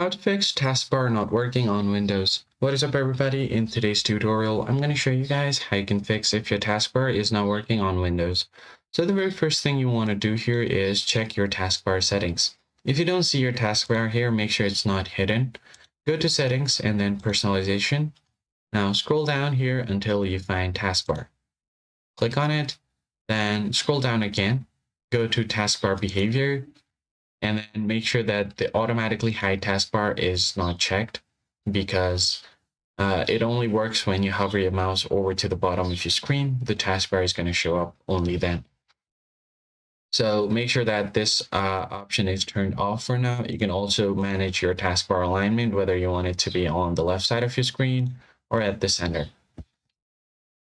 How to fix taskbar not working on Windows. What is up everybody? In today's tutorial, I'm going to show you guys how you can fix if your taskbar is not working on Windows. So the very first thing you want to do here is check your taskbar settings. If you don't see your taskbar here, make sure it's not hidden. Go to settings and then personalization. Now scroll down here until you find taskbar. Click on it, then scroll down again. Go to taskbar behavior, and then make sure that the automatically hide taskbar is not checked, because it only works when you hover your mouse over to the bottom of your screen. The taskbar is going to show up only then. So make sure that this option is turned off for now. You can also manage your taskbar alignment, whether you want it to be on the left side of your screen or at the center.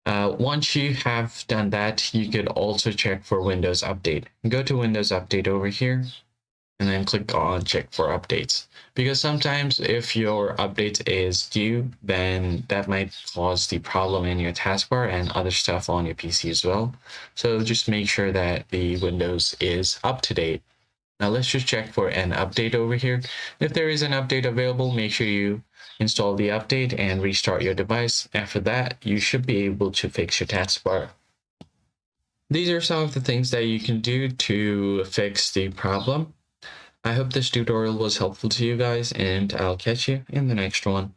Once you have done that, you could also check for Windows Update. Go to Windows Update over here, and then click on check for updates, because sometimes if your update is due, then that might cause the problem in your taskbar and other stuff on your PC as well. So just make sure that the Windows is up to date. Now let's just check for an update over here. If there is an update available, make sure you install the update and restart your device. After that, you should be able to fix your taskbar. These are some of the things that you can do to fix the problem. I hope this tutorial was helpful to you guys, and I'll catch you in the next one.